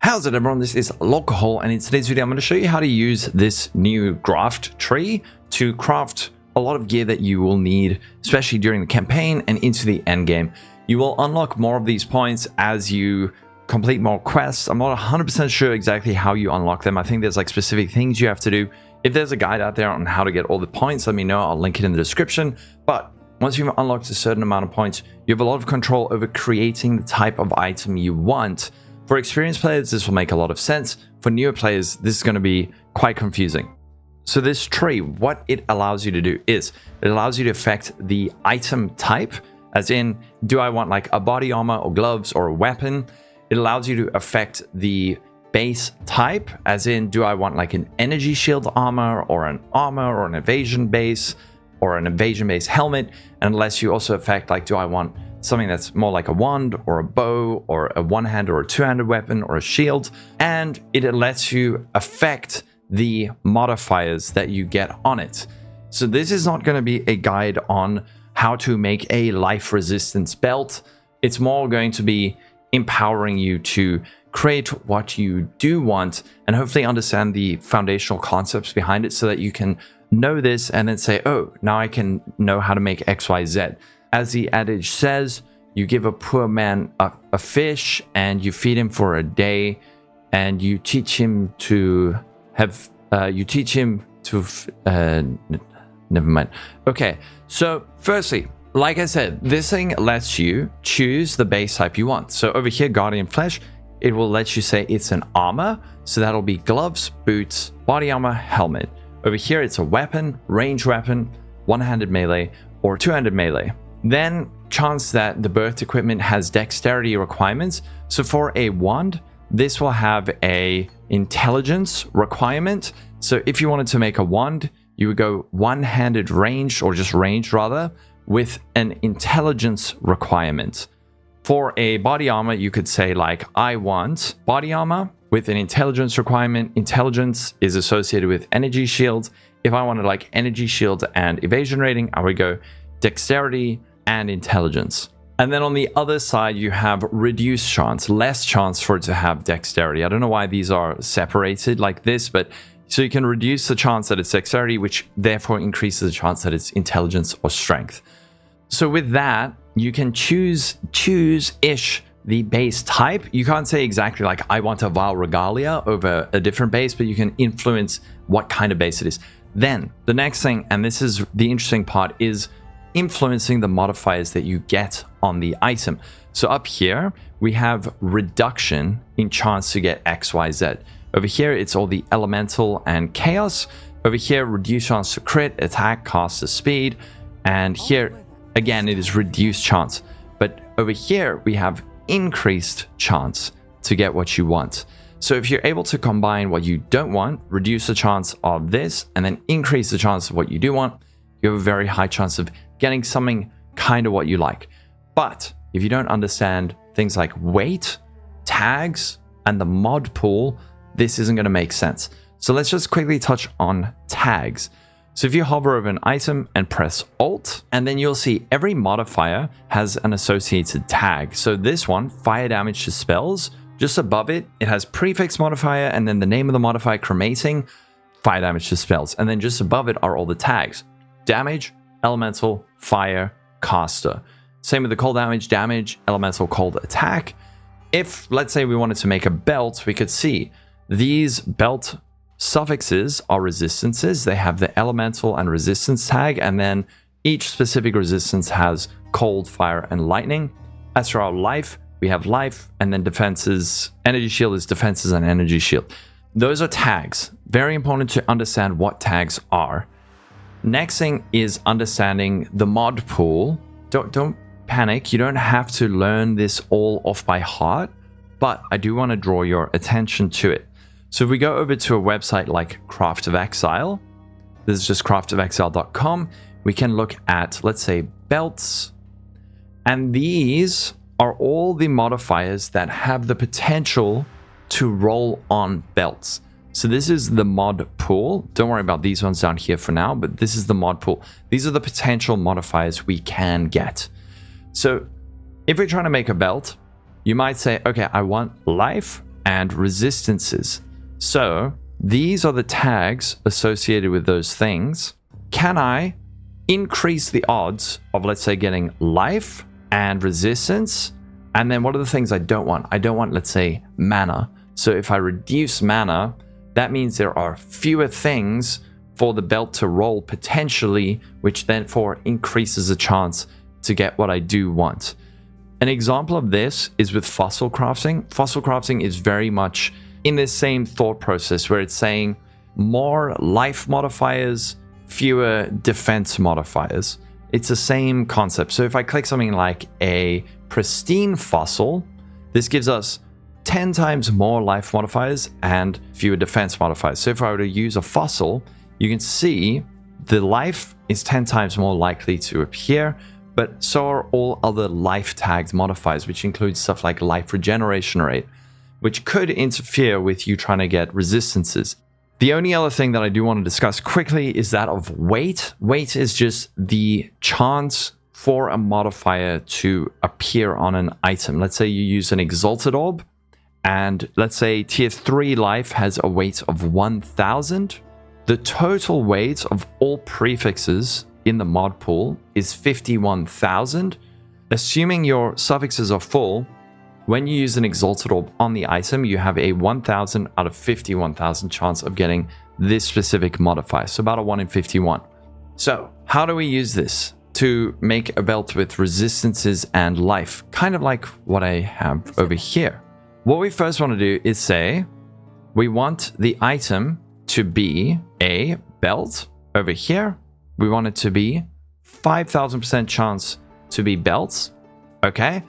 How's it everyone, this is Lolcohol, and in today's video I'm going to show you how to use this new graft tree to craft a lot of gear that you will need, especially during the campaign and into the end game. You will unlock more of these points as you complete more quests. I'm not 100% sure exactly how you unlock them. I think there's like specific things you have to do. If there's a guide out there on how to get all the points, let me know. I'll link it in the description. But once you've unlocked a certain amount of points, you have a lot of control over creating the type of item you want. For experienced players, this will make a lot of sense. For newer players, this is going to be quite confusing. So this tree, what it allows you to do is, it allows you to affect the item type, as in, do I want like a body armor or gloves or a weapon? It allows you to affect the base type, as in, do I want like an energy shield armor or an evasion base or an evasion base helmet? And unless you also affect like, do I want something that's more like a wand or a bow or a one-handed or a two-handed weapon or a shield? And it lets you affect the modifiers that you get on it. So this is not going to be a guide on how to make a life resistance belt. It's more going to be empowering you to create what you do want and hopefully understand the foundational concepts behind it so that you can know this and then say, oh, now I can know how to make XYZ. As the adage says, you give a poor man a fish and you feed him for a day, and you teach him to have, never mind. Okay, so firstly, like I said, this thing lets you choose the base type you want. So over here, Guardian Flesh, it will let you say it's an armor. So that'll be gloves, boots, body armor, helmet. Over here, it's a weapon, range weapon, one-handed melee, or two-handed melee. Then chance that the birthed equipment has dexterity requirements. So for a wand, this will have a intelligence requirement. So if you wanted to make a wand, you would go one-handed range, or just range rather, with an intelligence requirement. For a body armor, you could say like, I want body armor with an intelligence requirement. Intelligence is associated with energy shield. If I wanted like energy shield and evasion rating, I would go dexterity and intelligence. And then on the other side, you have reduced chance, less chance for it to have dexterity. I don't know why these are separated like this, but so you can reduce the chance that it's dexterity, which therefore increases the chance that it's intelligence or strength. So with that, you can choose-ish the base type. You can't say exactly like, I want a Vile Regalia over a different base, but you can influence what kind of base it is. Then the next thing, and this is the interesting part, is influencing the modifiers that you get on the item. So up here, we have reduction in chance to get XYZ. Over here, it's all the elemental and chaos. Over here, reduced chance to crit, attack, caster speed. And here, again, it is reduced chance. But over here, we have increased chance to get what you want. So if you're able to combine what you don't want, reduce the chance of this, and then increase the chance of what you do want, you have a very high chance of getting something kind of what you like. But if you don't understand things like weight, tags, and the mod pool, this isn't going to make sense. So let's just quickly touch on tags. So if you hover over an item and press Alt, and then you'll see every modifier has an associated tag. So this one, fire damage to spells, just above it, it has prefix modifier, and then the name of the modifier, cremating, fire damage to spells. And then just above it are all the tags: damage, elemental, fire, caster. Same with the cold damage, elemental, cold, attack. If, let's say we wanted to make a belt, we could see these belt suffixes are resistances. They have the elemental and resistance tag, and then each specific resistance has cold, fire, and lightning. As for our life, we have life, and then defenses. Energy shield is defenses and energy shield. Those are tags. Very important to understand what tags are. Next thing is understanding the mod pool. Don't panic. You don't have to learn this all off by heart, but I do want to draw your attention to it. So if we go over to a website like Path of Exile, this is just pathofexile.com, we can look at, let's say, belts. And these are all the modifiers that have the potential to roll on belts. So this is the mod pool. Don't worry about these ones down here for now, but this is the mod pool. These are the potential modifiers we can get. So if we're trying to make a belt, you might say, okay, I want life, and resistances. So these are the tags associated with those things. Can I increase the odds of, let's say, getting life and resistance? And then what are the things I don't want? I don't want, let's say, mana. So if I reduce mana, that means there are fewer things for the belt to roll potentially, which therefore increases the chance to get what I do want. An example of this is with fossil crafting. Fossil crafting is very much in this same thought process where it's saying more life modifiers, fewer defense modifiers. It's the same concept. So if I click something like a pristine fossil, this gives us 10 times more life modifiers and fewer defense modifiers. So if I were to use a fossil, you can see the life is 10 times more likely to appear, but so are all other life tagged modifiers, which includes stuff like life regeneration rate, which could interfere with you trying to get resistances. The only other thing that I do want to discuss quickly is that of weight. Weight is just the chance for a modifier to appear on an item. Let's say you use an Exalted Orb, and let's say tier 3 life has a weight of 1000. The total weight of all prefixes in the mod pool is 51,000. Assuming your suffixes are full, when you use an Exalted Orb on the item, you have a 1000 out of 51,000 chance of getting this specific modifier. So about a 1 in 51. So how do we use this to make a belt with resistances and life? Kind of like what I have over here. What we first want to do is say we want the item to be a belt over here. We want it to be 5,000% chance to be belts. Okay.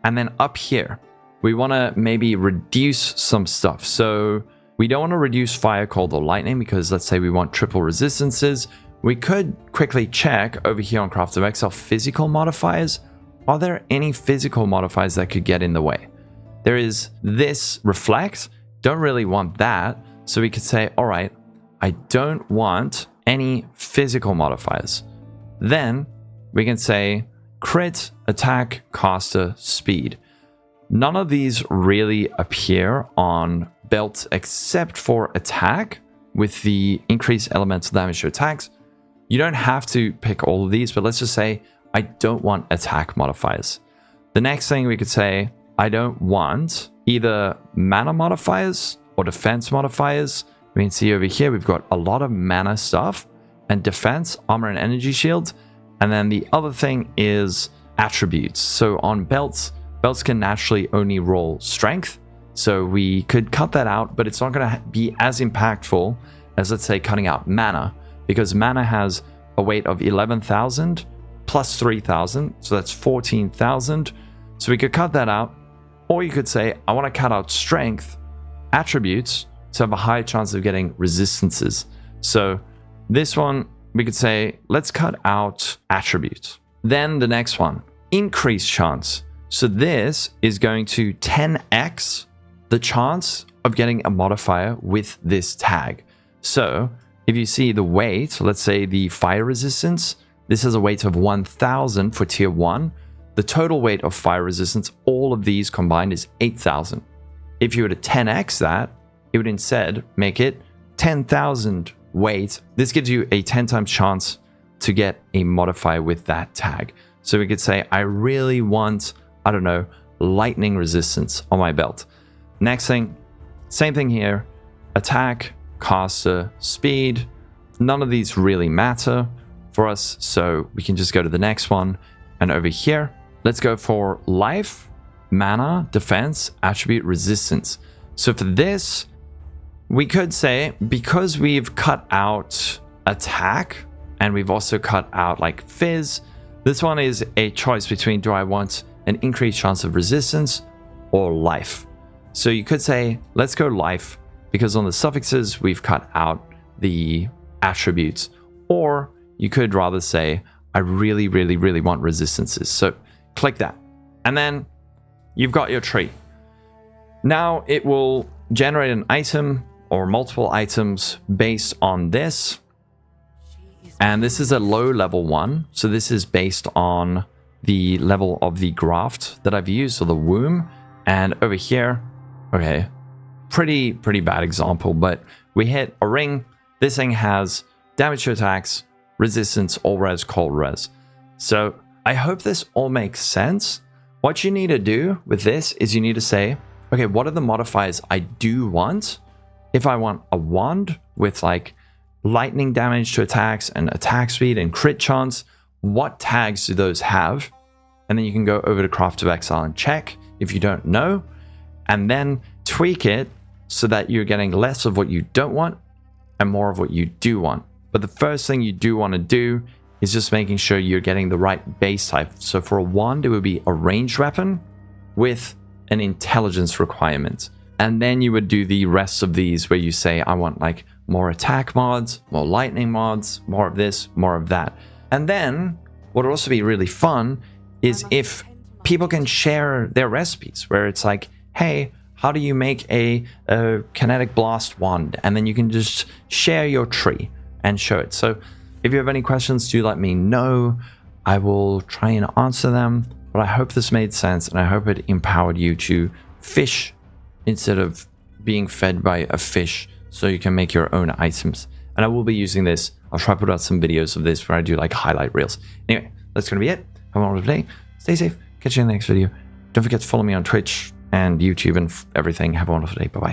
And then up here, we want to maybe reduce some stuff. So we don't want to reduce fire, cold, or lightning because let's say we want triple resistances. We could quickly check over here on Path of Exile physical modifiers. Are there any physical modifiers that could get in the way? There is this reflect. Don't really want that. So we could say, all right, I don't want any physical modifiers. Then we can say crit, attack, caster, speed. None of these really appear on belts except for attack with the increased elemental damage to attacks. You don't have to pick all of these, but let's just say I don't want attack modifiers. The next thing we could say, I don't want either mana modifiers or defense modifiers. We can see over here, we've got a lot of mana stuff and defense, armor and energy shields. And then the other thing is attributes. So on belts can naturally only roll strength. So we could cut that out, but it's not going to be as impactful as, let's say, cutting out mana, because mana has a weight of 11,000 plus 3,000. So that's 14,000. So we could cut that out. Or you could say, I want to cut out strength attributes to have a higher chance of getting resistances. So this one, we could say, let's cut out attributes. Then the next one, increase chance. So this is going to 10x the chance of getting a modifier with this tag. So if you see the weight, let's say the fire resistance, this has a weight of 1000 for tier 1. The total weight of fire resistance, all of these combined, is 8,000. If you were to 10x that, it would instead make it 10,000 weight. This gives you a 10 times chance to get a modifier with that tag. So we could say, I really want, I don't know, lightning resistance on my belt. Next thing, same thing here, attack, caster, speed. None of these really matter for us, so we can just go to the next one. And over here, let's go for life, mana, defense, attribute, resistance. So for this, we could say, because we've cut out attack and we've also cut out like fizz, this one is a choice between, do I want an increased chance of resistance or life? So you could say, let's go life, because on the suffixes, we've cut out the attributes. Or you could rather say, I really, really, really want resistances. So click that. And then you've got your tree. Now it will generate an item or multiple items based on this. And this is a low level one. So this is based on the level of the graft that I've used, or the womb. And over here, okay, pretty bad example, but we hit a ring. This thing has damage to attacks, resistance, all res, cold res. So I hope this all makes sense. What you need to do with this is you need to say, okay, what are the modifiers I do want? If I want a wand with like lightning damage to attacks and attack speed and crit chance, what tags do those have? And then you can go over to Path of Exile and check if you don't know, and then tweak it so that you're getting less of what you don't want and more of what you do want. But the first thing you do want to do is just making sure you're getting the right base type. So for a wand, it would be a ranged weapon with an intelligence requirement. And then you would do the rest of these where you say, I want like more attack mods, more lightning mods, more of this, more of that. And then what would also be really fun is if people can share their recipes, where it's like, hey, how do you make a kinetic blast wand? And then you can just share your tree and show it. So if you have any questions, do let me know. I will try and answer them. But I hope this made sense, and I hope it empowered you to fish instead of being fed by a fish, so you can make your own items. And I will be using this. I'll try to put out some videos of this where I do like highlight reels. Anyway, that's going to be it. Have a wonderful day. Stay safe. Catch you in the next video. Don't forget to follow me on Twitch and YouTube and everything. Have a wonderful day. Bye-bye.